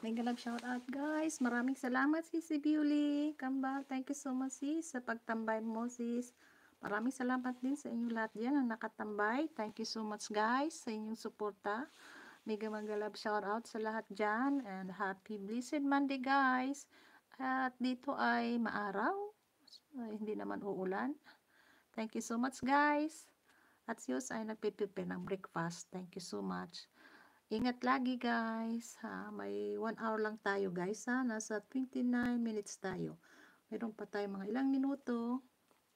Mega love shout out guys. Maraming salamat sis si Bewley Kambal. Thank you so much sis sa pagtambay mo sis. Maraming salamat din sa inyo lahat dyan na nakatambay. Thank you so much guys sa inyong suporta. Mega love shout out sa lahat dyan. And happy blessed Monday guys. At dito ay maaraw. Hindi naman uulan. Thank you so much guys. At Siyos ay nagpiprepare ng breakfast. Thank you so much. Ingat lagi guys. Ha? May 1 hour lang tayo guys. Ha? Nasa 29 minutes tayo. Meron pa tayo mga ilang minuto.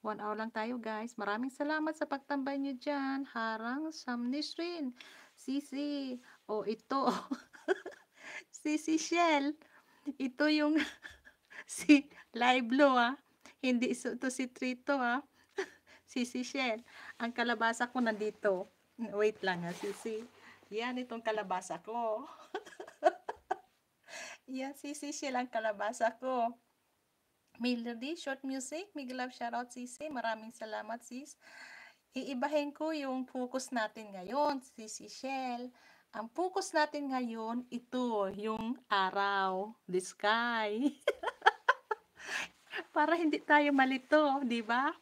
1 hour lang tayo guys. Maraming salamat sa pagtambay nyo dyan. Harang Samnisrin. Sisi. O ito. Sisi Shell. Ito yung si Live Blue ha. Hindi ito si Trito ha. Sisi Shell. Ang kalabasa ko nandito. Wait lang ha, Sisi. Yan itong kalabasa ko. Yan, Sisi Shell ang kalabasa ko. Melody, short music. Mega love shoutout, Sisi. Maraming salamat, sis. Iibahin ko yung focus natin ngayon, Sisi Shell. Ang focus natin ngayon, ito, yung araw, the sky. Para hindi tayo malito, di ba?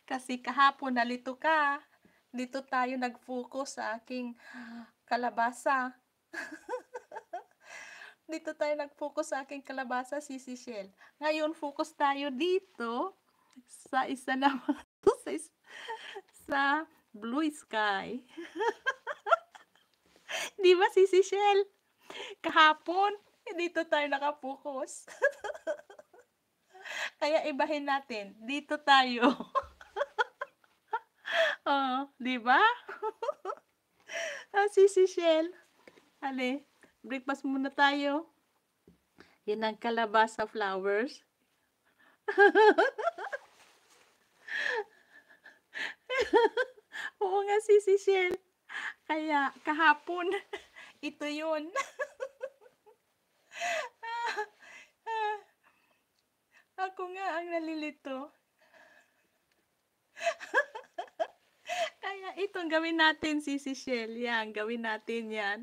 Kasi kahapon nalito ka. Dito tayo nag-focus sa aking kalabasa. Dito tayo nag-focus sa aking kalabasa, Sisi Shell. Ngayon, focus tayo dito sa isa naman, sa blue sky. Di ba, Sisi Shell? Kahapon, dito tayo nakapokus. Kaya ibahin natin. Dito tayo. Oh, di ba? Sisi Shell. Ale, breakfast muna tayo. Yan ang kalabasa flowers. Oo nga, Sisi Shell. Kaya kahapon, ito yun. Ako nga ang nalilito. Kaya itong gawin natin, Sisi Shell. Yan, gawin natin yan.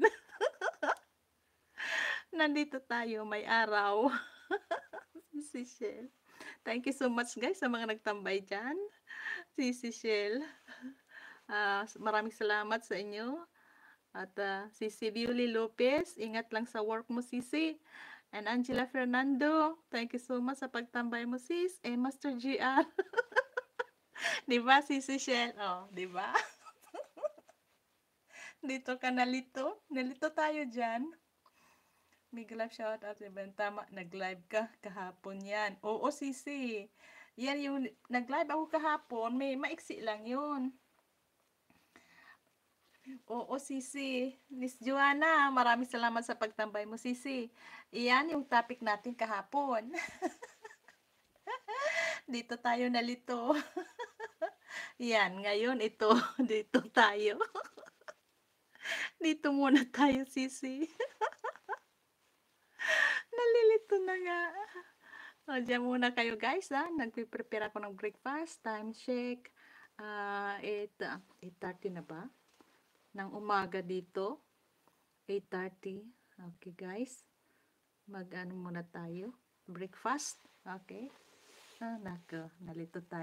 Nandito tayo, may araw. Sisi Shell. Thank you so much guys sa mga nagtambay dyan. Sisi Shell. Maraming salamat sa inyo. At Sisi Bewley Lopez, ingat lang sa work mo, Sisi. And Angela Fernando, thank you so much sa pagtambay mo, sis. Master GR. Diba, Sisi Shell? Oh, diba? Dito ka nalito. Nalito tayo dyan. Mega love shout out. Tama, nag-live ka kahapon yan. Oo, Sisi. Yan yung nag-live ako kahapon. May maiksi lang yun. Oo, Sisi. Miss Joanna, maraming salamat sa pagtambay mo, Sisi. Iyan yung topic natin kahapon. Dito tayo nalito. Yan, ngayon ito. Dito tayo. Dito muna tayo, Sisi. Nalilito na nga. O, dyan muna kayo, guys, ha. Nagpiprepare ako ng breakfast. Time check. 8:30 na ba? Ng umaga dito. 8:30. Okay, guys. Mag-ano muna tayo. Breakfast. Okay. Nalito tayo.